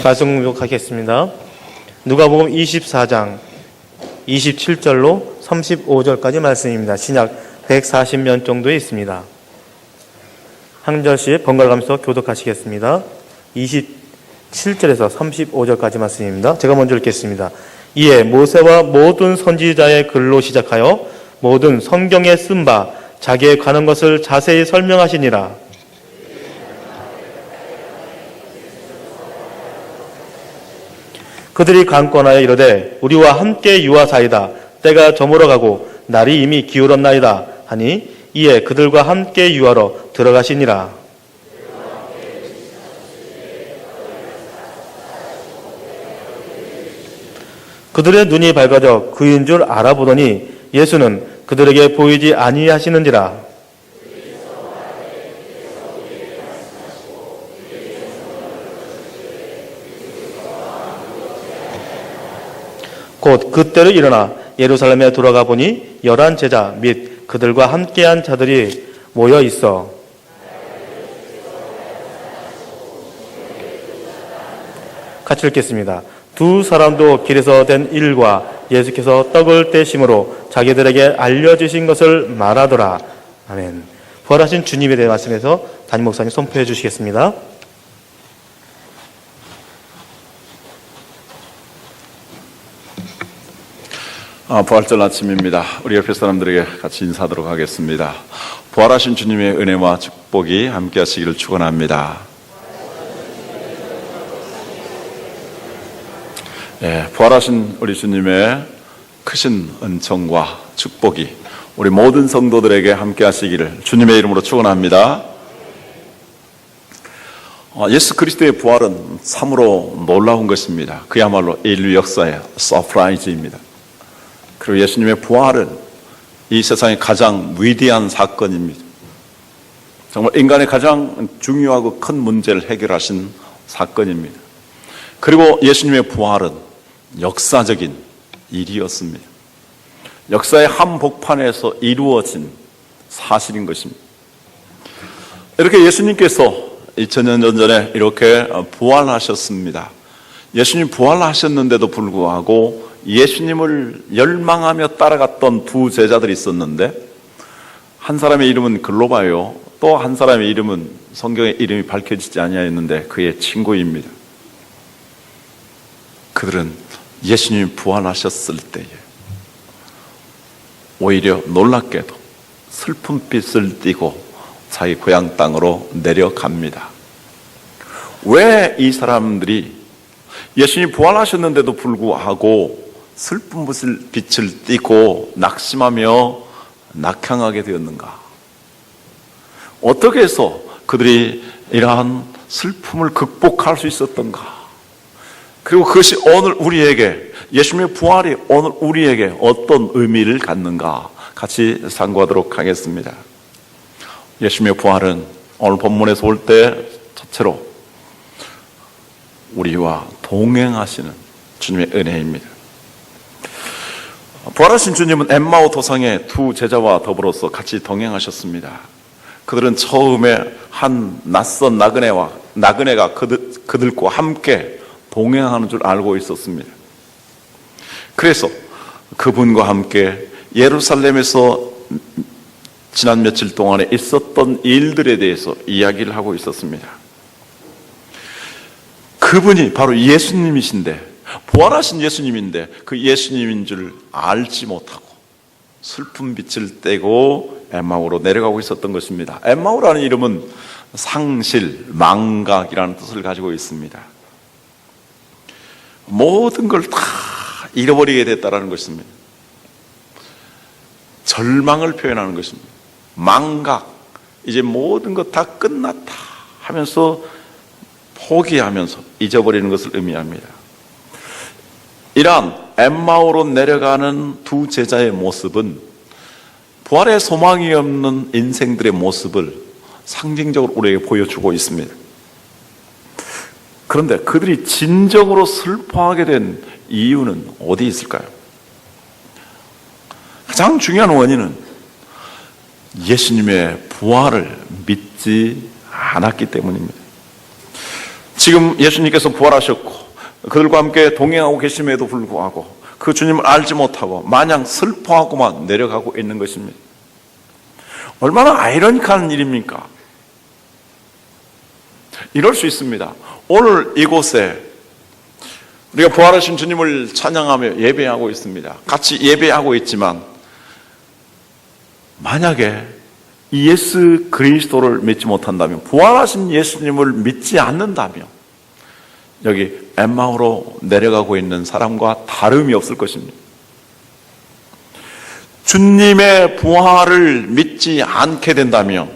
말씀 공독하겠습니다. 누가복음 24장 27절로 35절까지 말씀입니다. 신약 140면 정도에 있습니다. 한 절씩 번갈아 가면서 교독하시겠습니다. 27절에서 35절까지 말씀입니다. 제가 먼저 읽겠습니다. 이에 모세와 모든 선지자의 글로 시작하여 모든 성경에 쓴 바 자기에 관한 것을 자세히 설명하시니라. 그들이 강권하여 이르되 우리와 함께 유하사이다. 때가 저물어 가고 날이 이미 기울었나이다 하니 이에 그들과 함께 유하러 들어가시니라. 그들의 눈이 밝아져 그인 줄 알아보더니 예수는 그들에게 보이지 아니하시는지라. 곧 그때로 일어나 예루살렘에 돌아가 보니 11 제자 및 그들과 함께한 자들이 모여 있어 같이 읽겠습니다. 두 사람도 길에서 된 일과 예수께서 떡을 떼심으로 자기들에게 알려주신 것을 말하더라. 아멘. 부활하신 주님에 대해 말씀해서 담임 목사님 선포해 주시겠습니다. 부활절 아침입니다. 우리 옆에 사람들에게 같이 인사하도록 하겠습니다. 부활하신 주님의 은혜와 축복이 함께 하시기를 축원합니다. 부활하신 우리 주님의 크신 은총과 축복이 우리 모든 성도들에게 함께 하시기를 주님의 이름으로 축원합니다. 예수 그리스도의 부활은 참으로 놀라운 것입니다. 그야말로 인류 역사의 서프라이즈입니다. 그리고 예수님의 부활은 이 세상의 가장 위대한 사건입니다. 정말 인간의 가장 중요하고 큰 문제를 해결하신 사건입니다. 그리고 예수님의 부활은 역사적인 일이었습니다. 역사의 한복판에서 이루어진 사실인 것입니다. 이렇게 예수님께서 2000년 전에 이렇게 부활하셨습니다. 예수님 부활하셨는데도 불구하고 예수님을 열망하며 따라갔던 두 제자들이 있었는데 한 사람의 이름은 글로바요, 또 한 사람의 이름은 성경의 이름이 밝혀지지 아니하였는데 그의 친구입니다. 그들은 예수님이 부활하셨을 때에 오히려 놀랍게도 슬픔빛을 띠고 자기 고향 땅으로 내려갑니다. 왜 이 사람들이 예수님이 부활하셨는데도 불구하고 슬픈 빛을 띠고 낙심하며 낙향하게 되었는가? 어떻게 해서 그들이 이러한 슬픔을 극복할 수 있었던가? 그리고 그것이 오늘 우리에게, 예수님의 부활이 오늘 우리에게 어떤 의미를 갖는가? 같이 상고하도록 하겠습니다. 예수님의 부활은 오늘 본문에서 올 때 첫째로 우리와 동행하시는 주님의 은혜입니다. 부활하신 주님은 엠마오 도상의 두 제자와 더불어서 같이 동행하셨습니다. 그들은 처음에 한 낯선 나그네가 그들과 함께 동행하는 줄 알고 있었습니다. 그래서 그분과 함께 예루살렘에서 지난 며칠 동안에 있었던 일들에 대해서 이야기를 하고 있었습니다. 그분이 바로 예수님이신데, 부활하신 예수님인데 그 예수님인 줄 알지 못하고 슬픈 빛을 떼고 엠마오로 내려가고 있었던 것입니다. 엠마오라는 이름은 상실, 망각이라는 뜻을 가지고 있습니다. 모든 걸 다 잃어버리게 됐다라는 것입니다. 절망을 표현하는 것입니다. 망각, 이제 모든 것 다 끝났다 하면서 포기하면서 잊어버리는 것을 의미합니다. 이러한 엠마오로 내려가는 두 제자의 모습은 부활의 소망이 없는 인생들의 모습을 상징적으로 우리에게 보여주고 있습니다. 그런데 그들이 진정으로 슬퍼하게 된 이유는 어디 있을까요? 가장 중요한 원인은 예수님의 부활을 믿지 않았기 때문입니다. 지금 예수님께서 부활하셨고 그들과 함께 동행하고 계심에도 불구하고 그 주님을 알지 못하고 마냥 슬퍼하고만 내려가고 있는 것입니다. 얼마나 아이러니한 일입니까? 이럴 수 있습니다. 오늘 이곳에 우리가 부활하신 주님을 찬양하며 예배하고 있습니다. 같이 예배하고 있지만 만약에 예수 그리스도를 믿지 못한다면, 부활하신 예수님을 믿지 않는다면 여기 엠마오로 내려가고 있는 사람과 다름이 없을 것입니다. 주님의 부활을 믿지 않게 된다면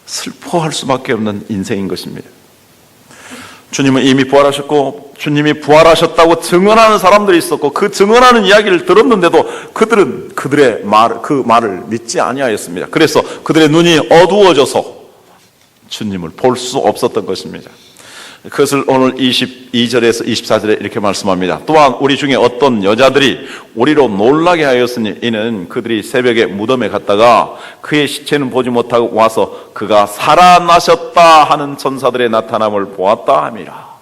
슬퍼할 수밖에 없는 인생인 것입니다. 주님은 이미 부활하셨고 주님이 부활하셨다고 증언하는 사람들이 있었고 그 증언하는 이야기를 들었는데도 그들은 그들의 그 말을 믿지 아니하였습니다. 그래서 그들의 눈이 어두워져서 주님을 볼 수 없었던 것입니다. 그것을 오늘 22절에서 24절에 이렇게 말씀합니다. 또한 우리 중에 어떤 여자들이 우리로 놀라게 하였으니 이는 그들이 새벽에 무덤에 갔다가 그의 시체는 보지 못하고 와서 그가 살아나셨다 하는 천사들의 나타남을 보았다 함이라.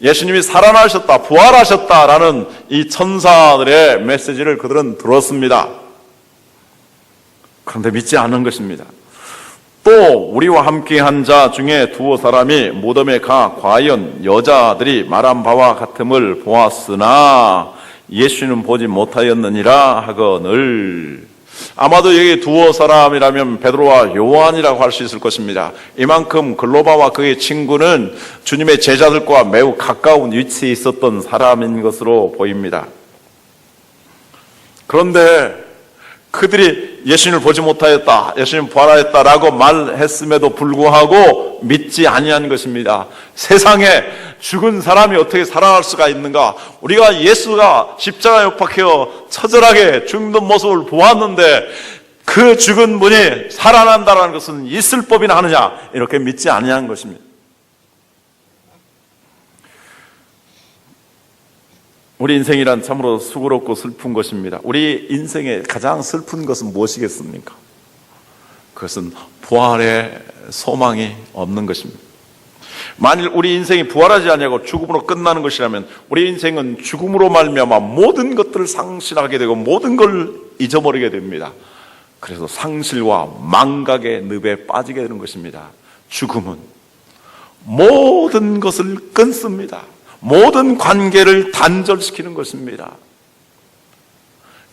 예수님이 살아나셨다, 부활하셨다라는 이 천사들의 메시지를 그들은 들었습니다. 그런데 믿지 않은 것입니다. 또 우리와 함께 한 자 중에 두어 사람이 무덤에 가 과연 여자들이 말한 바와 같음을 보았으나 예수는 보지 못하였느니라 하거늘. 아마도 여기 두어 사람이라면 베드로와 요한이라고 할 수 있을 것입니다. 이만큼 글로바와 그의 친구는 주님의 제자들과 매우 가까운 위치에 있었던 사람인 것으로 보입니다. 그런데 그들이 예수님을 보지 못하였다, 예수님 부활하였다라고 말했음에도 불구하고 믿지 아니한 것입니다. 세상에 죽은 사람이 어떻게 살아날 수가 있는가? 우리가 예수가 십자가에 못 박혀 처절하게 죽는 모습을 보았는데 그 죽은 분이 살아난다는 것은 있을 법이나 하느냐? 이렇게 믿지 아니한 것입니다. 우리 인생이란 참으로 수고롭고 슬픈 것입니다. 우리 인생의 가장 슬픈 것은 무엇이겠습니까? 그것은 부활의 소망이 없는 것입니다. 만일 우리 인생이 부활하지 아니하고 죽음으로 끝나는 것이라면 우리 인생은 죽음으로 말미암아 모든 것들을 상실하게 되고 모든 걸 잊어버리게 됩니다. 그래서 상실과 망각의 늪에 빠지게 되는 것입니다. 죽음은 모든 것을 끊습니다. 모든 관계를 단절시키는 것입니다.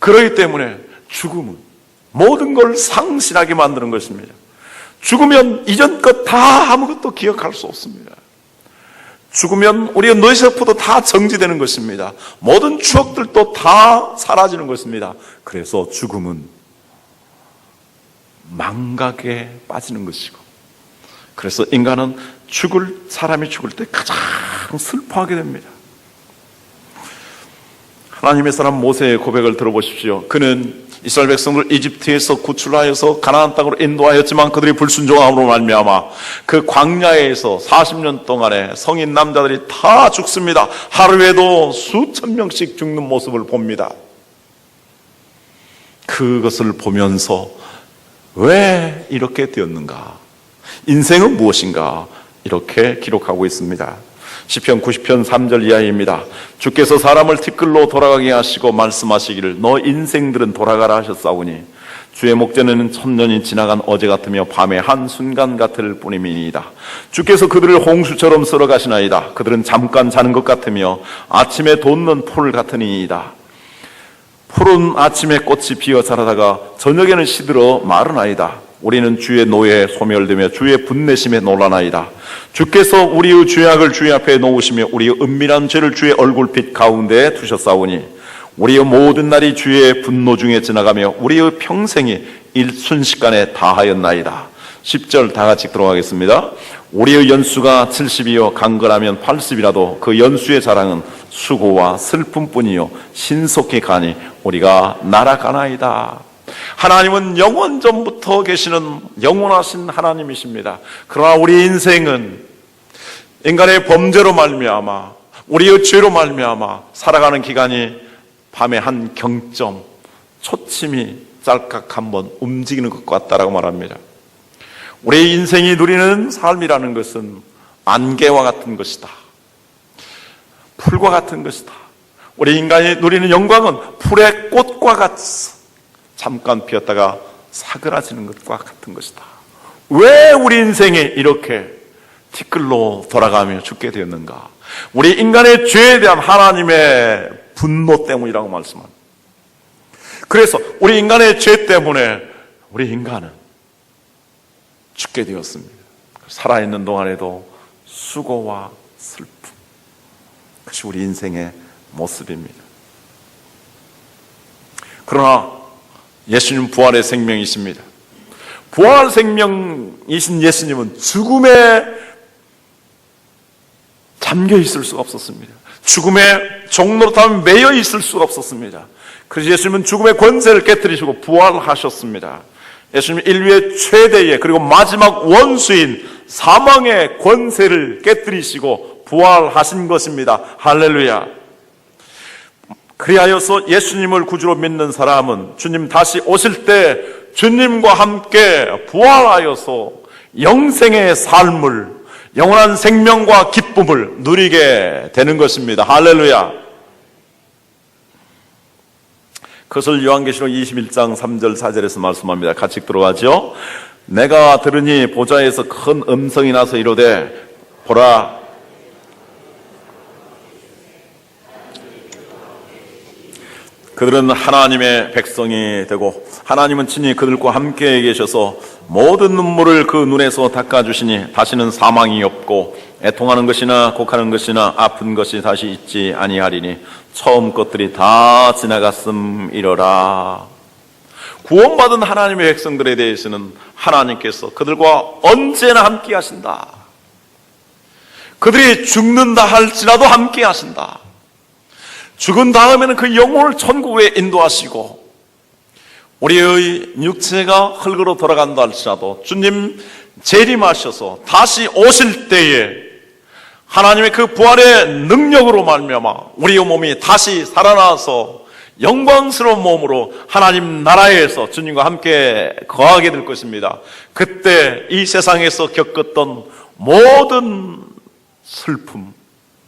그렇기 때문에 죽음은 모든 걸 상실하게 만드는 것입니다. 죽으면 이전 것 다 아무것도 기억할 수 없습니다. 죽으면 우리의 뇌세포도 다 정지되는 것입니다. 모든 추억들도 다 사라지는 것입니다. 그래서 죽음은 망각에 빠지는 것이고, 그래서 인간은 사람이 죽을 때 가장 슬퍼하게 됩니다. 하나님의 사람 모세의 고백을 들어보십시오. 그는 이스라엘 백성을 이집트에서 구출하여서 가나안 땅으로 인도하였지만 그들이 불순종함으로 말미암아 그 광야에서 40년 동안에 성인 남자들이 다 죽습니다. 하루에도 수천 명씩 죽는 모습을 봅니다. 그것을 보면서 왜 이렇게 되었는가? 인생은 무엇인가? 이렇게 기록하고 있습니다. 시편 90편 3절 이하입니다. 주께서 사람을 티끌로 돌아가게 하시고 말씀하시기를 너 인생들은 돌아가라 하셨사오니 주의 목전에는 천년이 지나간 어제 같으며 밤의 한순간 같을 뿐임이니이다. 주께서 그들을 홍수처럼 쓸어 가시나이다. 그들은 잠깐 자는 것 같으며 아침에 돋는 풀 같으니이다. 푸른 아침에 꽃이 피어 자라다가 저녁에는 시들어 마르나이다. 우리는 주의 노예에 소멸되며 주의 분내심에 놀라나이다. 주께서 우리의 죄악을 주의 앞에 놓으시며 우리의 은밀한 죄를 주의 얼굴빛 가운데에 두셨사오니 우리의 모든 날이 주의 분노 중에 지나가며 우리의 평생이 일순식간에 다하였나이다. 10절 다 같이 들어가겠습니다. 우리의 연수가 70이요 강건하면 80이라도 그 연수의 자랑은 수고와 슬픔뿐이요 신속히 가니 우리가 날아가나이다. 하나님은 영원 전부터 계시는 영원하신 하나님이십니다. 그러나 우리 인생은 인간의 범죄로 말미암아 우리의 죄로 말미암아 살아가는 기간이 밤의 한 경점, 초침이 짤깍 한번 움직이는 것 같다라고 말합니다. 우리의 인생이 누리는 삶이라는 것은 안개와 같은 것이다. 풀과 같은 것이다. 우리 인간이 누리는 영광은 풀의 꽃과 같이 잠깐 피었다가 사그라지는 것과 같은 것이다. 왜 우리 인생이 이렇게 티끌로 돌아가며 죽게 되었는가? 우리 인간의 죄에 대한 하나님의 분노 때문이라고 말씀합니다. 그래서 우리 인간의 죄 때문에 우리 인간은 죽게 되었습니다. 살아있는 동안에도 수고와 슬픔, 그것이 우리 인생의 모습입니다. 그러나 예수님 부활의 생명이십니다. 부활 생명이신 예수님은 죽음에 잠겨 있을 수가 없었습니다. 죽음의 종로로 타면 매여 있을 수가 없었습니다. 그래서 예수님은 죽음의 권세를 깨뜨리시고 부활하셨습니다. 예수님은 인류의 최대의 그리고 마지막 원수인 사망의 권세를 깨뜨리시고 부활하신 것입니다. 할렐루야. 그리하여서 예수님을 구주로 믿는 사람은 주님 다시 오실 때 주님과 함께 부활하여서 영생의 삶을, 영원한 생명과 기쁨을 누리게 되는 것입니다. 할렐루야. 그것을 요한계시록 21장 3절 4절에서 말씀합니다. 같이 들어가죠. 내가 들으니 보좌에서 큰 음성이 나서 이르되 보라, 그들은 하나님의 백성이 되고 하나님은 친히 그들과 함께 계셔서 모든 눈물을 그 눈에서 닦아주시니 다시는 사망이 없고 애통하는 것이나 곡하는 것이나 아픈 것이 다시 있지 아니하리니 처음 것들이 다 지나갔음이러라. 구원받은 하나님의 백성들에 대해서는 하나님께서 그들과 언제나 함께 하신다. 그들이 죽는다 할지라도 함께 하신다. 죽은 다음에는 그 영혼을 천국에 인도하시고 우리의 육체가 흙으로 돌아간다 할지라도 주님 재림하셔서 다시 오실 때에 하나님의 그 부활의 능력으로 말미암아 우리의 몸이 다시 살아나서 영광스러운 몸으로 하나님 나라에서 주님과 함께 거하게 될 것입니다. 그때 이 세상에서 겪었던 모든 슬픔,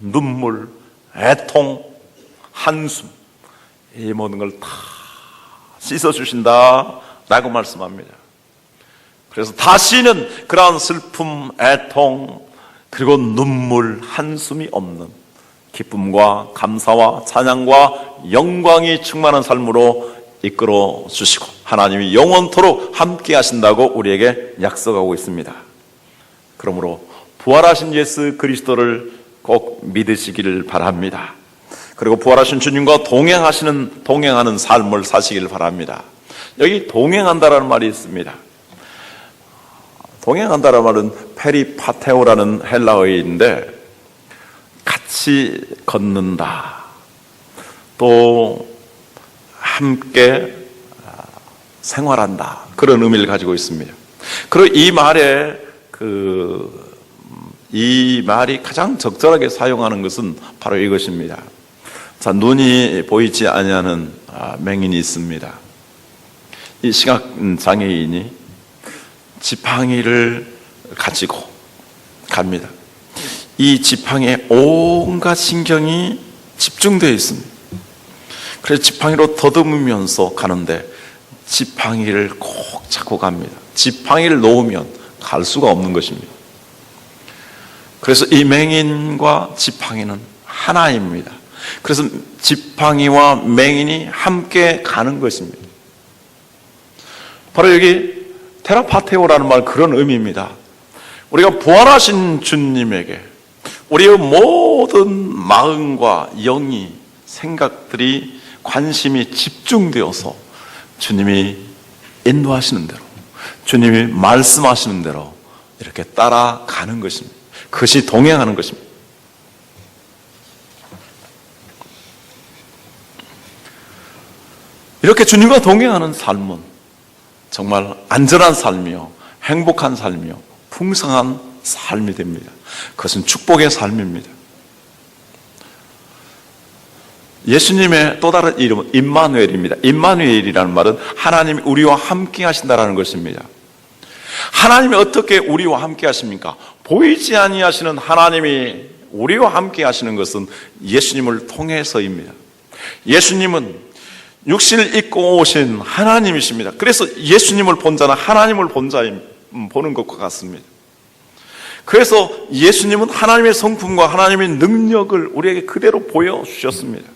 눈물, 애통, 한숨, 이 모든 걸 다 씻어주신다라고 말씀합니다. 그래서 다시는 그러한 슬픔, 애통, 그리고 눈물, 한숨이 없는 기쁨과 감사와 찬양과 영광이 충만한 삶으로 이끌어 주시고 하나님이 영원토록 함께 하신다고 우리에게 약속하고 있습니다. 그러므로 부활하신 예수 그리스도를 꼭 믿으시기를 바랍니다. 그리고 부활하신 주님과 동행하는 삶을 사시길 바랍니다. 여기 동행한다라는 말이 있습니다. 동행한다라는 말은 페리파테오라는 헬라어인데 같이 걷는다, 또 함께 생활한다, 그런 의미를 가지고 있습니다. 그리고 이 말이 가장 적절하게 사용하는 것은 바로 이것입니다. 자, 눈이 보이지 아니하는 맹인이 있습니다. 이 시각장애인이 지팡이를 가지고 갑니다. 이 지팡이에 온갖 신경이 집중되어 있습니다. 그래서 지팡이로 더듬으면서 가는데 지팡이를 꼭 잡고 갑니다. 지팡이를 놓으면 갈 수가 없는 것입니다. 그래서 이 맹인과 지팡이는 하나입니다. 그래서 지팡이와 맹인이 함께 가는 것입니다. 바로 여기 테라파테오라는 말, 그런 의미입니다. 우리가 부활하신 주님에게 우리의 모든 마음과 영이, 생각들이, 관심이 집중되어서 주님이 인도하시는 대로, 주님이 말씀하시는 대로 이렇게 따라가는 것입니다. 그것이 동행하는 것입니다. 이렇게 주님과 동행하는 삶은 정말 안전한 삶이요, 행복한 삶이요, 풍성한 삶이 됩니다. 그것은 축복의 삶입니다. 예수님의 또 다른 이름은 임마누엘입니다. 임마누엘이라는 말은 하나님이 우리와 함께 하신다라는 것입니다. 하나님이 어떻게 우리와 함께 하십니까? 보이지 아니하시는 하나님이 우리와 함께 하시는 것은 예수님을 통해서입니다. 예수님은 육신을 입고 오신 하나님이십니다. 그래서 예수님을 본 자는 하나님을 보는 것과 같습니다. 그래서 예수님은 하나님의 성품과 하나님의 능력을 우리에게 그대로 보여주셨습니다.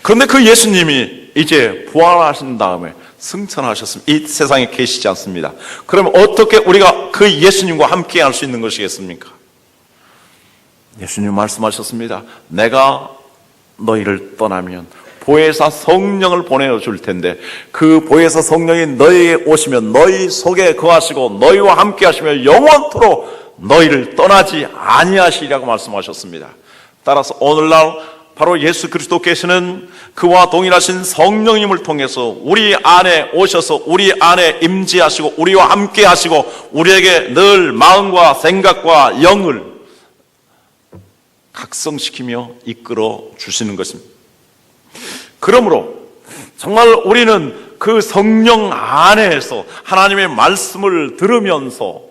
그런데 그 예수님이 이제 부활하신 다음에 승천하셨습니다. 이 세상에 계시지 않습니다. 그러면 어떻게 우리가 그 예수님과 함께 할 수 있는 것이겠습니까? 예수님 말씀하셨습니다. 내가 너희를 떠나면 보혜사 성령을 보내줄 텐데 그 보혜사 성령이 너희에게 오시면 너희 속에 거하시고 너희와 함께 하시며 영원토록 너희를 떠나지 아니하시리라고 말씀하셨습니다. 따라서 오늘날 바로 예수 그리스도께서는 그와 동일하신 성령님을 통해서 우리 안에 오셔서 우리 안에 임재하시고 우리와 함께 하시고 우리에게 늘 마음과 생각과 영을 각성시키며 이끌어 주시는 것입니다. 그러므로 정말 우리는 그 성령 안에서 하나님의 말씀을 들으면서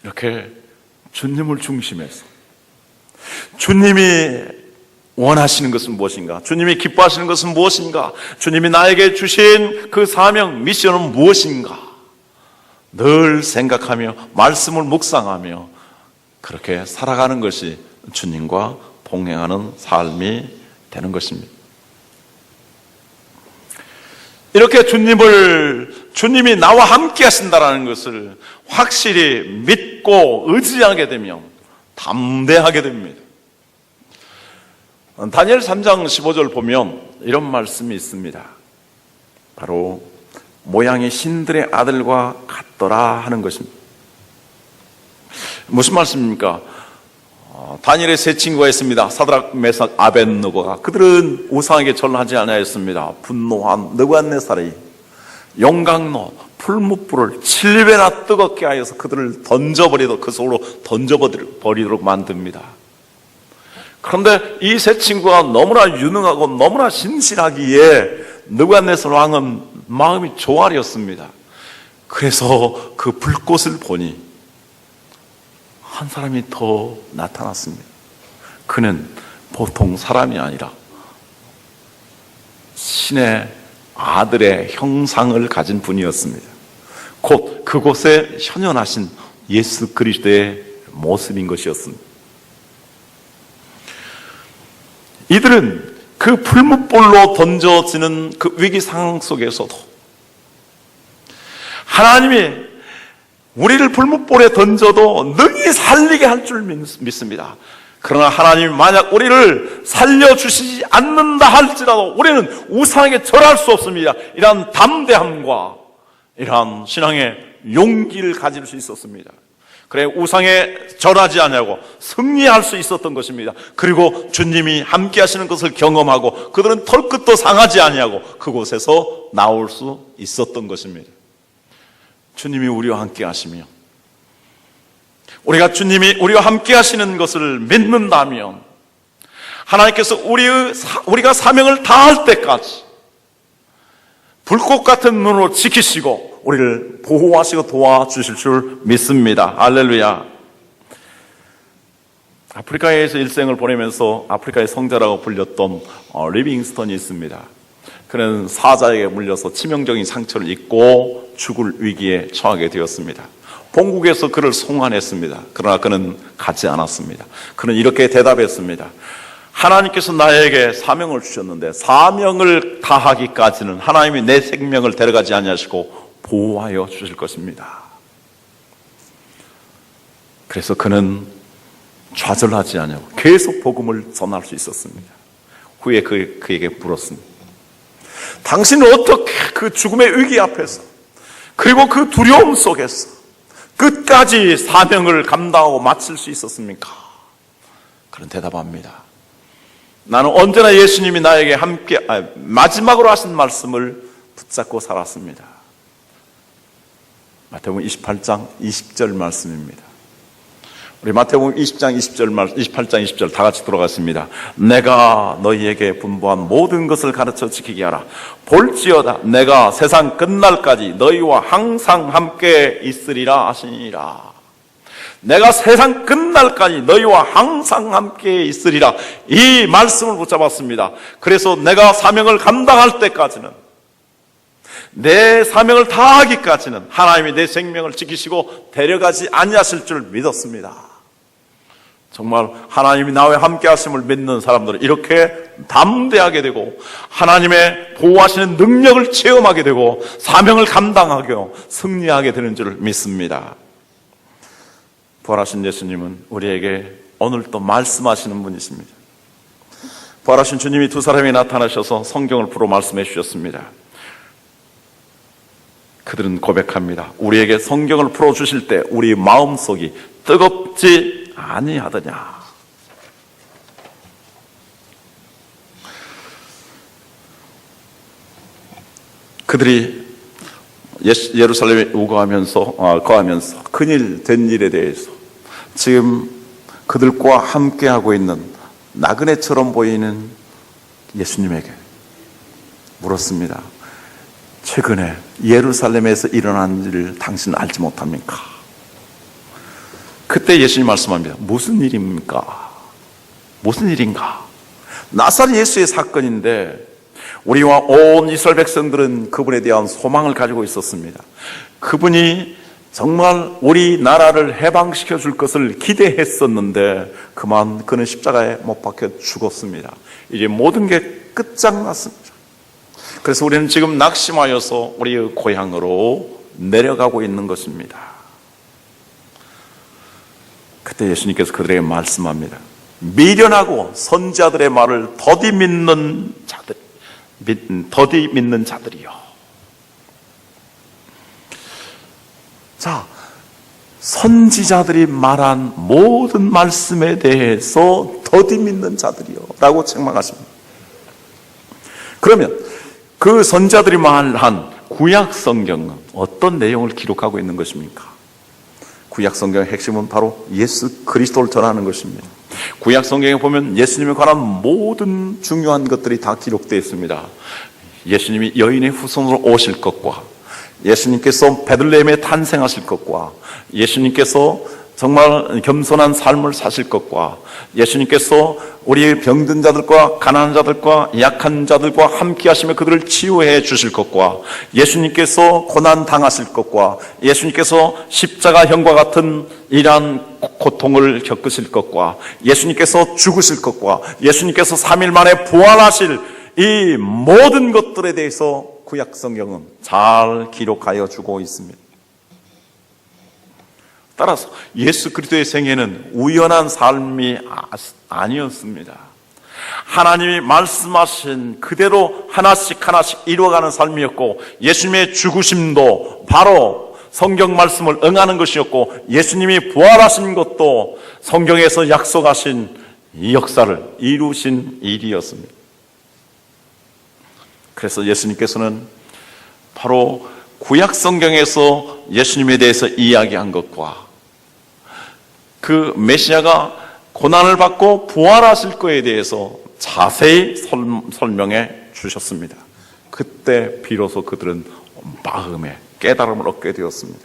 이렇게 주님을 중심해서 주님이 원하시는 것은 무엇인가? 주님이 기뻐하시는 것은 무엇인가? 주님이 나에게 주신 그 사명, 미션은 무엇인가? 늘 생각하며 말씀을 묵상하며 그렇게 살아가는 것이 주님과 동행하는 삶이 되는 것입니다. 이렇게 주님이 나와 함께 하신다는 것을 확실히 믿고 의지하게 되면 담대하게 됩니다. 다니엘 3장 15절 보면 이런 말씀이 있습니다. 바로 모양이 신들의 아들과 같더라 하는 것입니다. 무슨 말씀입니까? 다니엘의 세 친구가 있습니다. 사드락, 메삭, 아벳느고가. 그들은 우상에게 절하지 아니하였습니다. 분노한 느부갓네살이 용광로 풀무불을 7배나 뜨겁게 하여서 그들을 던져버리도록 그 속으로 던져버리도록 만듭니다. 그런데 이 세 친구가 너무나 유능하고 너무나 신실하기에 느부갓네살 왕은 마음이 조아렸습니다. 그래서 그 불꽃을 보니 한 사람이 더 나타났습니다. 그는 보통 사람이 아니라 신의 아들의 형상을 가진 분이었습니다. 곧 그곳에 현현하신 예수 그리스도의 모습인 것이었습니다. 이들은 그 풀무불로 던져지는 그 위기 상황 속에서도 하나님이 우리를 불무불에 던져도 능히 살리게 할 줄 믿습니다. 그러나 하나님이 만약 우리를 살려주시지 않는다 할지라도 우리는 우상에게 절할 수 없습니다. 이러한 담대함과 이러한 신앙의 용기를 가질 수 있었습니다. 그래 우상에 절하지 않냐고 승리할 수 있었던 것입니다. 그리고 주님이 함께 하시는 것을 경험하고 그들은 털끝도 상하지 않냐고 그곳에서 나올 수 있었던 것입니다. 주님이 우리와 함께 하시며 우리가 주님이 우리와 함께 하시는 것을 믿는다면 하나님께서 우리가 사명을 다할 때까지 불꽃 같은 눈으로 지키시고 우리를 보호하시고 도와주실 줄 믿습니다. 할렐루야. 아프리카에서 일생을 보내면서 아프리카의 성자라고 불렸던 리빙스턴이 있습니다. 그는 사자에게 물려서 치명적인 상처를 입고 죽을 위기에 처하게 되었습니다. 본국에서 그를 송환했습니다. 그러나 그는 가지 않았습니다. 그는 이렇게 대답했습니다. 하나님께서 나에게 사명을 주셨는데 사명을 다하기까지는 하나님이 내 생명을 데려가지 아니하시고 보호하여 주실 것입니다. 그래서 그는 좌절하지 않냐고 계속 복음을 전할 수 있었습니다. 후에 그에게 물었습니다. 당신은 어떻게 그 죽음의 위기 앞에서 그리고 그 두려움 속에서 끝까지 사명을 감당하고 마칠 수 있었습니까? 그런 대답합니다. 나는 언제나 예수님이 나에게 마지막으로 하신 말씀을 붙잡고 살았습니다. 마태복음 28장 20절 말씀입니다. 우리 마태복음 28장 20절 다 같이 들어갔습니다. 내가 너희에게 분부한 모든 것을 가르쳐 지키게 하라. 볼지어다 내가 세상 끝날까지 너희와 항상 함께 있으리라 하시니라. 내가 세상 끝날까지 너희와 항상 함께 있으리라. 이 말씀을 붙잡았습니다. 그래서 내가 사명을 감당할 때까지는, 내 사명을 다하기까지는 하나님이 내 생명을 지키시고 데려가지 아니하실 줄 믿었습니다. 정말 하나님이 나와 함께 하심을 믿는 사람들은 이렇게 담대하게 되고 하나님의 보호하시는 능력을 체험하게 되고 사명을 감당하게 승리하게 되는 줄 믿습니다. 부활하신 예수님은 우리에게 오늘 또 말씀하시는 분이십니다. 부활하신 주님이 두 사람이 나타나셔서 성경을 풀어 말씀해 주셨습니다. 그들은 고백합니다. 우리에게 성경을 풀어주실 때 우리 마음속이 뜨겁지 아니하더냐. 그들이 예루살렘에 거하면서 큰일 된 일에 대해서 지금 그들과 함께하고 있는 나그네처럼 보이는 예수님에게 물었습니다. 최근에 예루살렘에서 일어난 일을 당신은 알지 못합니까? 그때 예수님 말씀합니다. 무슨 일입니까? 무슨 일인가? 나사렛 예수의 사건인데 우리와 온 이스라엘 백성들은 그분에 대한 소망을 가지고 있었습니다. 그분이 정말 우리나라를 해방시켜 줄 것을 기대했었는데 그만 그는 십자가에 못 박혀 죽었습니다. 이제 모든 게 끝장났습니다. 그래서 우리는 지금 낙심하여서 우리의 고향으로 내려가고 있는 것입니다. 그때 예수님께서 그들에게 말씀합니다. 미련하고 선지자들의 말을 더디 믿는 자들이요. 자, 선지자들이 말한 모든 말씀에 대해서 더디 믿는 자들이요 라고 책망하십니다. 그러면 그 선지자들이 말한 구약 성경은 어떤 내용을 기록하고 있는 것입니까? 구약 성경의 핵심은 바로 예수 그리스도를 전하는 것입니다. 구약 성경에 보면 예수님에 관한 모든 중요한 것들이 다 기록되어 있습니다. 예수님이 여인의 후손으로 오실 것과 예수님께서 베들레헴에 탄생하실 것과 예수님께서 정말 겸손한 삶을 사실 것과 예수님께서 우리 병든 자들과 가난한 자들과 약한 자들과 함께 하시며 그들을 치유해 주실 것과 예수님께서 고난 당하실 것과 예수님께서 십자가형과 같은 이러한 고통을 겪으실 것과 예수님께서 죽으실 것과 예수님께서 3일 만에 부활하실 이 모든 것들에 대해서 구약 성경은 잘 기록하여 주고 있습니다. 따라서 예수 그리스도의 생애는 우연한 삶이 아니었습니다. 하나님이 말씀하신 그대로 하나씩 이루어가는 삶이었고 예수님의 죽으심도 바로 성경 말씀을 응하는 것이었고 예수님이 부활하신 것도 성경에서 약속하신 이 역사를 이루신 일이었습니다. 그래서 예수님께서는 바로 구약 성경에서 예수님에 대해서 이야기한 것과 그 메시아가 고난을 받고 부활하실 것에 대해서 자세히 설명해 주셨습니다. 그때 비로소 그들은 마음에 깨달음을 얻게 되었습니다.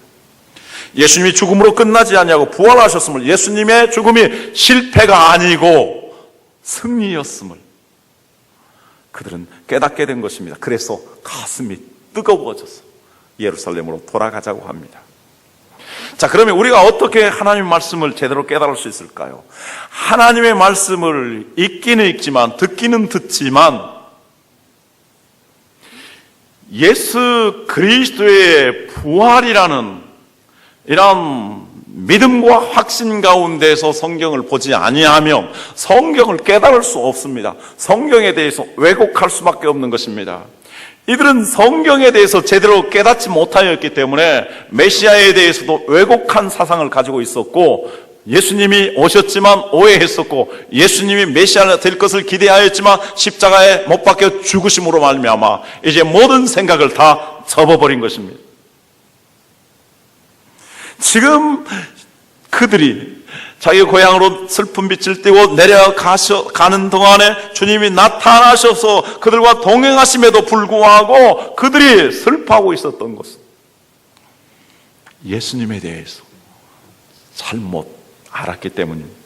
예수님이 죽음으로 끝나지 아니하고 부활하셨음을, 예수님의 죽음이 실패가 아니고 승리였음을 그들은 깨닫게 된 것입니다. 그래서 가슴이 뜨거워져서 예루살렘으로 돌아가자고 합니다. 자, 그러면 우리가 어떻게 하나님의 말씀을 제대로 깨달을 수 있을까요? 하나님의 말씀을 읽기는 읽지만 듣기는 듣지만 예수 그리스도의 부활이라는 이런 믿음과 확신 가운데서 성경을 보지 아니하면 성경을 깨달을 수 없습니다. 성경에 대해서 왜곡할 수밖에 없는 것입니다. 이들은 성경에 대해서 제대로 깨닫지 못하였기 때문에 메시아에 대해서도 왜곡한 사상을 가지고 있었고 예수님이 오셨지만 오해했었고 예수님이 메시아가 될 것을 기대하였지만 십자가에 못 박혀 죽으심으로 말미암아 이제 모든 생각을 다 접어버린 것입니다. 지금 그들이 자기 고향으로 슬픈 빛을 띠고 내려가는 동안에 주님이 나타나셔서 그들과 동행하심에도 불구하고 그들이 슬퍼하고 있었던 것은 예수님에 대해서 잘못 알았기 때문입니다.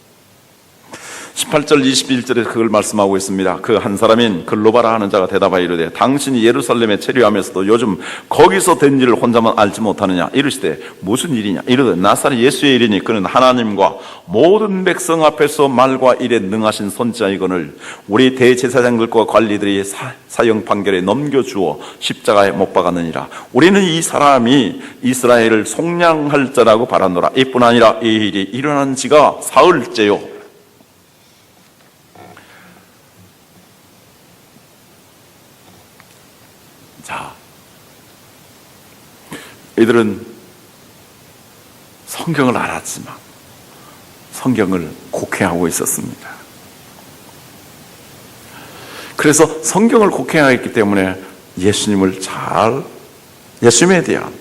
18절 21절에 그걸 말씀하고 있습니다. 그 한 사람인 글로바라 하는 자가 대답하여 이르되 당신이 예루살렘에 체류하면서도 요즘 거기서 된 일을 혼자만 알지 못하느냐. 이르시되 무슨 일이냐. 이르되 나사렛 예수의 일이니 그는 하나님과 모든 백성 앞에서 말과 일에 능하신 선지자이거늘 우리 대제사장들과 관리들이 사형 판결에 넘겨주어 십자가에 못 박았느니라. 우리는 이 사람이 이스라엘을 속량할 자라고 바라노라. 이뿐 아니라 이 일이 일어난 지가 사흘째요. 자, 이들은 성경을 알았지만 성경을 곡해하고 있었습니다. 그래서 성경을 곡해하였기 때문에 예수님에 대한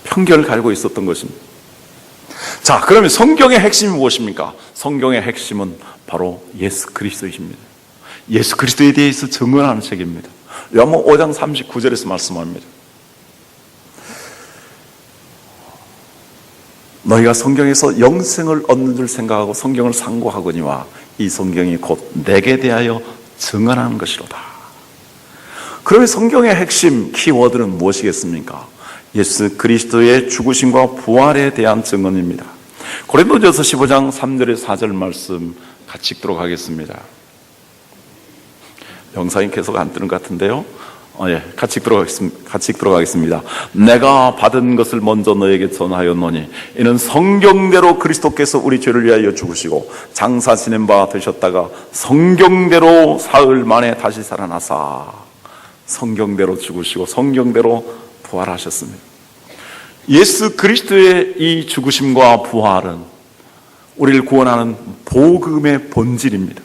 편견을 가지고 있었던 것입니다. 자, 그러면 성경의 핵심이 무엇입니까? 성경의 핵심은 바로 예수 그리스도이십니다. 예수 그리스도에 대해서 증언하는 책입니다. 요한복음 5장 39절에서 말씀합니다. 너희가 성경에서 영생을 얻는 줄 생각하고 성경을 상고하거니와 이 성경이 곧 내게 대하여 증언하는 것이로다. 그러면 성경의 핵심 키워드는 무엇이겠습니까? 예수 그리스도의 죽으심과 부활에 대한 증언입니다. 고린도전서 15장 3절에 4절 말씀 같이 읽도록 하겠습니다. 영상이 계속 안 뜨는 것 같은데요. 같이 읽도록 하겠습니다. 내가 받은 것을 먼저 너에게 전하였노니 이는 성경대로 그리스도께서 우리 죄를 위하여 죽으시고 장사 지낸 바 되셨다가 성경대로 사흘 만에 다시 살아나사 성경대로 죽으시고 성경대로 부활하셨습니다. 예수 그리스도의 이 죽으심과 부활은 우리를 구원하는 복음의 본질입니다.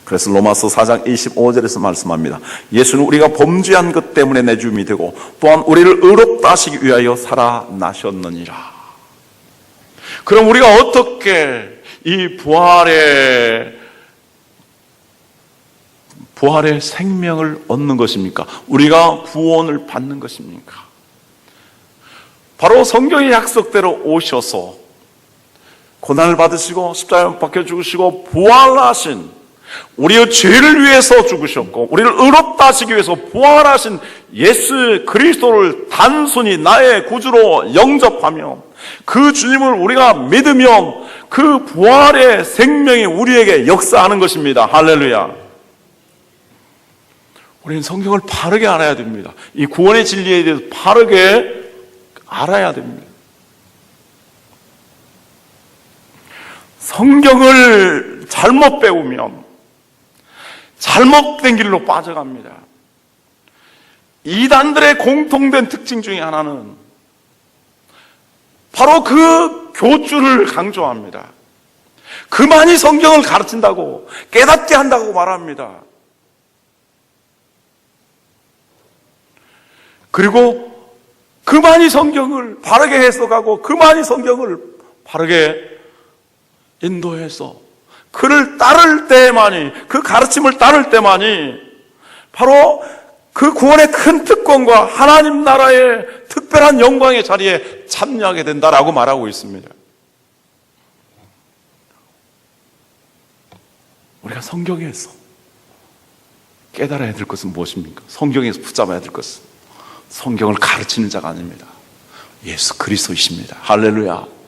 그래서 로마서 4장 25절에서 말씀합니다. 예수는 우리가 범죄한 것 때문에 내줌이 되고 또한 우리를 의롭다 하시기 위하여 살아나셨느니라. 그럼 우리가 어떻게 이 부활의 생명을 얻는 것입니까? 우리가 구원을 받는 것입니까? 바로 성경의 약속대로 오셔서 고난을 받으시고 십자가에 박혀 죽으시고 부활하신 우리의 죄를 위해서 죽으셨고 우리를 의롭다 하시기 위해서 부활하신 예수 그리스도를 단순히 나의 구주로 영접하며 그 주님을 우리가 믿으면 그 부활의 생명이 우리에게 역사하는 것입니다. 할렐루야. 우리는 성경을 바르게 알아야 됩니다. 이 구원의 진리에 대해서 바르게 알아야 됩니다. 성경을 잘못 배우면 잘못된 길로 빠져갑니다. 이단들의 공통된 특징 중에 하나는 바로 그 교주를 강조합니다. 그만이 성경을 가르친다고 깨닫게 한다고 말합니다. 그리고 그만이 성경을 바르게 해석하고 그만이 성경을 바르게 인도해서 그를 따를 때만이, 그 가르침을 따를 때만이 바로 그 구원의 큰 특권과 하나님 나라의 특별한 영광의 자리에 참여하게 된다라고 말하고 있습니다. 우리가 성경에서 깨달아야 될 것은 무엇입니까? 성경에서 붙잡아야 될 것은 성경을 가르치는 자가 아닙니다. 예수 그리스도이십니다. 할렐루야.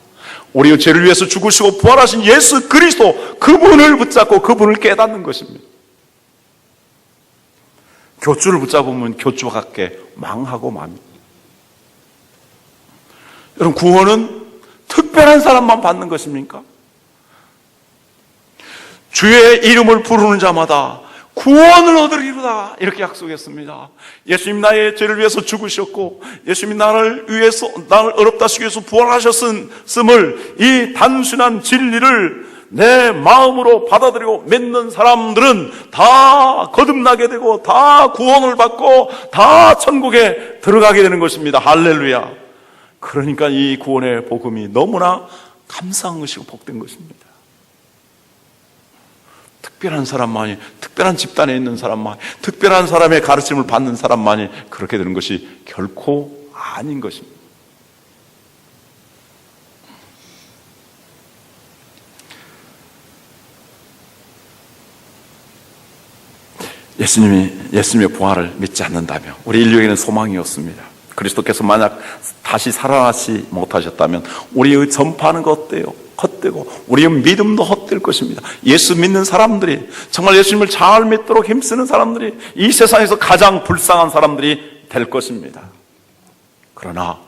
우리의 죄를 위해서 죽으시고 부활하신 예수 그리스도, 그분을 붙잡고 그분을 깨닫는 것입니다. 교주를 붙잡으면 교주와 같게 망하고 맙니다. 여러분, 구원은 특별한 사람만 받는 것입니까? 주의 이름을 부르는 자마다 구원을 얻으리로다, 이렇게 약속했습니다. 예수님 나의 죄를 위해서 죽으셨고 예수님이 나를 의롭다 하시기 위해서 부활하셨음을, 이 단순한 진리를 내 마음으로 받아들이고 믿는 사람들은 다 거듭나게 되고 다 구원을 받고 다 천국에 들어가게 되는 것입니다. 할렐루야. 그러니까 이 구원의 복음이 너무나 감사한 것이고 복된 것입니다. 특별한 사람만이, 특별한 집단에 있는 사람만이, 특별한 사람의 가르침을 받는 사람만이 그렇게 되는 것이 결코 아닌 것입니다. 예수님의 부활을 믿지 않는다면 우리 인류에게는 소망이 없습니다. 그리스도께서 만약 다시 살아나지 못하셨다면 우리의 전파하는 거 어때요? 헛되고 우리의 믿음도 헛될 것입니다. 예수 믿는 사람들이, 정말 예수님을 잘 믿도록 힘쓰는 사람들이 이 세상에서 가장 불쌍한 사람들이 될 것입니다. 그러나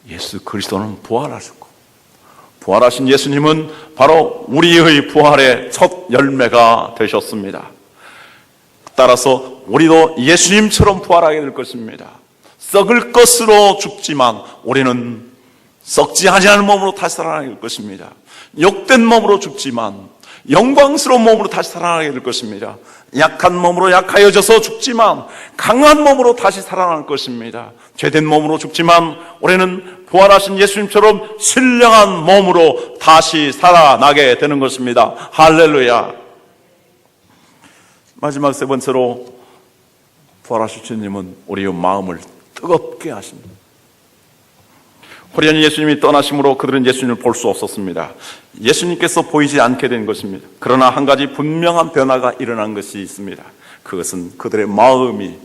예수 그리스도는 부활하셨고, 부활하신 예수님은 바로 우리의 부활의 첫 열매가 되셨습니다. 따라서 우리도 예수님처럼 부활하게 될 것입니다. 썩을 것으로 죽지만 우리는 썩지 아니하는 몸으로 다시 살아나게 될 것입니다. 욕된 몸으로 죽지만 영광스러운 몸으로 다시 살아나게 될 것입니다. 약한 몸으로 약하여져서 죽지만 강한 몸으로 다시 살아날 것입니다. 죄된 몸으로 죽지만 우리는 부활하신 예수님처럼 신령한 몸으로 다시 살아나게 되는 것입니다. 할렐루야. 마지막 세 번째로, 부활하신 주님은 우리의 마음을 뜨겁게 하십니다. 호련히 예수님이 떠나심으로 그들은 예수님을 볼 수 없었습니다. 예수님께서 보이지 않게 된 것입니다. 그러나 한 가지 분명한 변화가 일어난 것이 있습니다. 그것은 그들의 마음이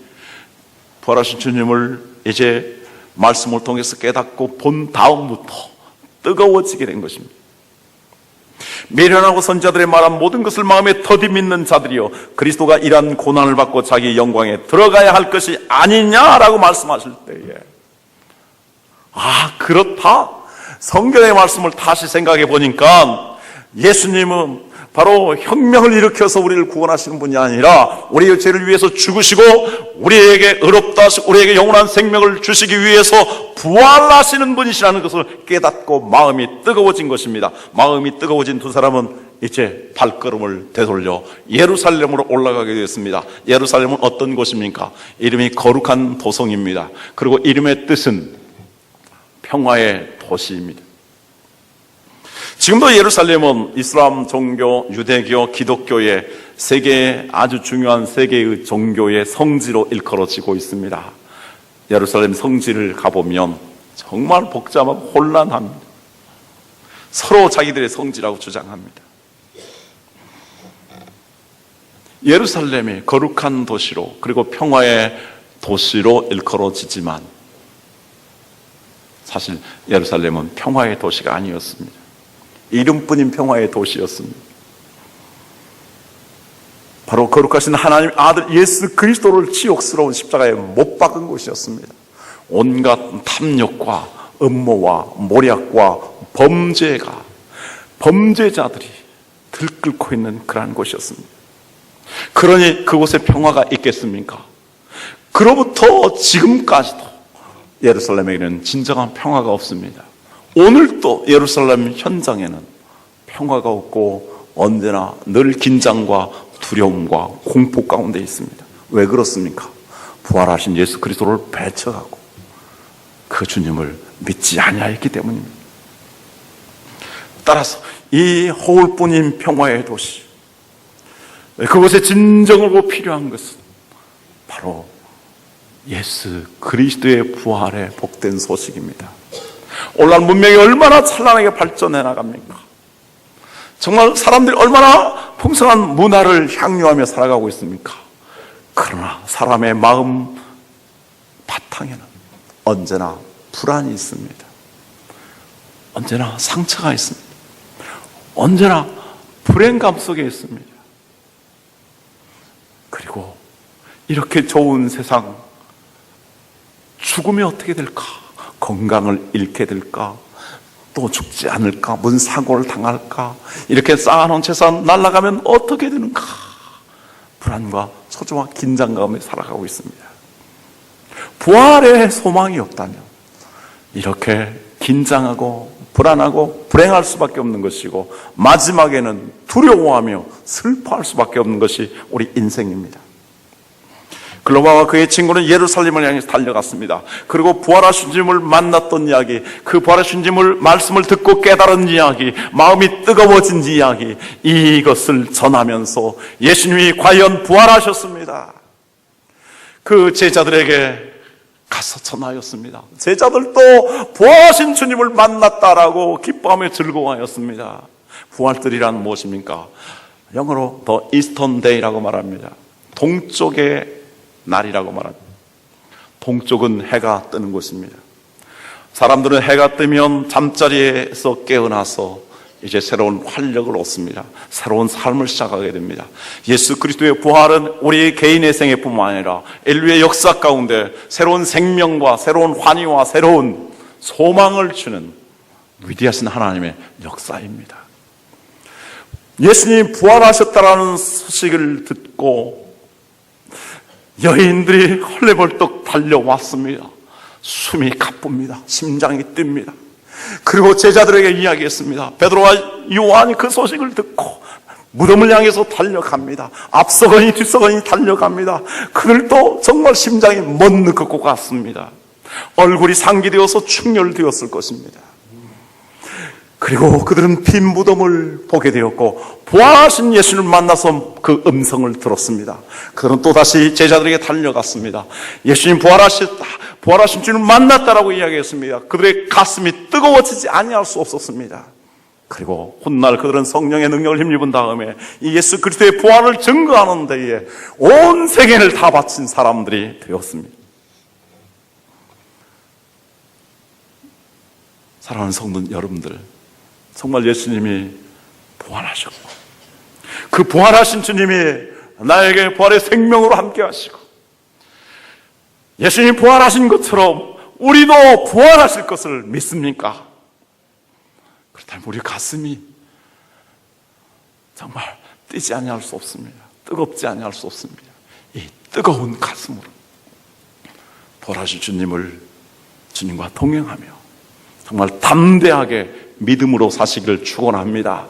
부활하신 주님을 이제 말씀을 통해서 깨닫고 본 다음부터 뜨거워지게 된 것입니다. 미련하고 선자들의 말한 모든 것을 마음에 더디 믿는 자들이요, 그리스도가 이러한 고난을 받고 자기 영광에 들어가야 할 것이 아니냐라고 말씀하실 때에, 그렇다. 성경의 말씀을 다시 생각해 보니까 예수님은 바로 혁명을 일으켜서 우리를 구원하시는 분이 아니라 우리의 죄를 위해서 죽으시고 우리에게 의롭다 하시고 우리에게 영원한 생명을 주시기 위해서 부활하시는 분이시라는 것을 깨닫고 마음이 뜨거워진 것입니다. 마음이 뜨거워진 두 사람은 이제 발걸음을 되돌려 예루살렘으로 올라가게 되었습니다. 예루살렘은 어떤 곳입니까? 이름이 거룩한 도성입니다. 그리고 이름의 뜻은 평화의 도시입니다. 지금도 예루살렘은 이슬람 종교, 유대교, 기독교의 세 개의 아주 중요한 세 개의 종교의 성지로 일컬어지고 있습니다. 예루살렘 성지를 가보면 정말 복잡하고 혼란합니다. 서로 자기들의 성지라고 주장합니다. 예루살렘이 거룩한 도시로, 그리고 평화의 도시로 일컬어지지만 사실 예루살렘은 평화의 도시가 아니었습니다. 이름뿐인 평화의 도시였습니다. 바로 거룩하신 하나님 아들 예수 그리스도를 지옥스러운 십자가에 못 박은 곳이었습니다. 온갖 탐욕과 음모와 모략과 범죄자들이 들끓고 있는 그러한 곳이었습니다. 그러니 그곳에 평화가 있겠습니까? 그로부터 지금까지도 예루살렘에게는 진정한 평화가 없습니다. 오늘도 예루살렘 현장에는 평화가 없고 언제나 늘 긴장과 두려움과 공포 가운데 있습니다. 왜 그렇습니까? 부활하신 예수 그리스도를 배척하고 그 주님을 믿지 아니하였기 때문입니다. 따라서 이 허울뿐인 평화의 도시, 그곳에 진정으로 필요한 것은 바로 예수 그리스도의 부활의 복된 소식입니다. 오늘날 문명이 얼마나 찬란하게 발전해 나갑니까? 정말 사람들이 얼마나 풍성한 문화를 향유하며 살아가고 있습니까? 그러나 사람의 마음 바탕에는 언제나 불안이 있습니다. 언제나 상처가 있습니다. 언제나 불행감 속에 있습니다. 그리고 이렇게 좋은 세상, 죽으면 어떻게 될까? 건강을 잃게 될까? 또 죽지 않을까? 무슨 사고를 당할까? 이렇게 쌓아놓은 재산 날아가면 어떻게 되는가? 불안과 초조와 긴장감에 살아가고 있습니다. 부활의 소망이 없다면 이렇게 긴장하고 불안하고 불행할 수밖에 없는 것이고, 마지막에는 두려워하며 슬퍼할 수밖에 없는 것이 우리 인생입니다. 글로바와 그의 친구는 예루살렘을 향해서 달려갔습니다. 그리고 부활하신 주님을 만났던 이야기, 그 부활하신 주님을 말씀을 듣고 깨달은 이야기, 마음이 뜨거워진 이야기, 이것을 전하면서 예수님이 과연 부활하셨습니다. 그 제자들에게 가서 전하였습니다. 제자들도 부활하신 주님을 만났다라고 기뻐하며 즐거워하였습니다. 부활절이란 무엇입니까? 영어로 The Eastern Day라고 말합니다. 동쪽의 날이라고 말합니다. 동쪽은 해가 뜨는 곳입니다. 사람들은 해가 뜨면 잠자리에서 깨어나서 이제 새로운 활력을 얻습니다. 새로운 삶을 시작하게 됩니다. 예수 그리스도의 부활은 우리 개인의 생애뿐만 아니라 인류의 역사 가운데 새로운 생명과 새로운 환희와 새로운 소망을 주는 위대하신 하나님의 역사입니다. 예수님이 부활하셨다라는 소식을 듣고 여인들이 헐레벌떡 달려왔습니다. 숨이 가쁩니다. 심장이 뜁니다. 그리고 제자들에게 이야기했습니다. 베드로와 요한이 그 소식을 듣고 무덤을 향해서 달려갑니다. 앞서거니 뒤서거니 달려갑니다. 그들도 정말 심장이 멎는 것 같습니다. 얼굴이 상기되어서 충혈되었을 것입니다. 그리고 그들은 빈 무덤을 보게 되었고 부활하신 예수를 만나서 그 음성을 들었습니다. 그들은 또다시 제자들에게 달려갔습니다. 예수님 부활하신 주를 만났다라고 이야기했습니다. 그들의 가슴이 뜨거워지지 아니할 수 없었습니다. 그리고 훗날 그들은 성령의 능력을 힘입은 다음에 이 예수 그리스도의 부활을 증거하는 데에 온 세계를 다 바친 사람들이 되었습니다. 사랑하는 성도 여러분들, 정말 예수님이 부활하셨고 그 부활하신 주님이 나에게 부활의 생명으로 함께 하시고 예수님이 부활하신 것처럼 우리도 부활하실 것을 믿습니까? 그렇다면 우리 가슴이 정말 뛰지 아니할 수 없습니다. 뜨겁지 아니할 수 없습니다. 이 뜨거운 가슴으로 부활하신 주님과 동행하며 정말 담대하게 믿음으로 사시기를 축원합니다.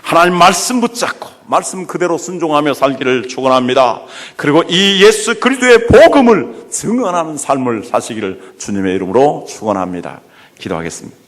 하나님 말씀 붙잡고 말씀 그대로 순종하며 살기를 축원합니다. 그리고 이 예수 그리스도의 복음을 증언하는 삶을 사시기를 주님의 이름으로 축원합니다. 기도하겠습니다.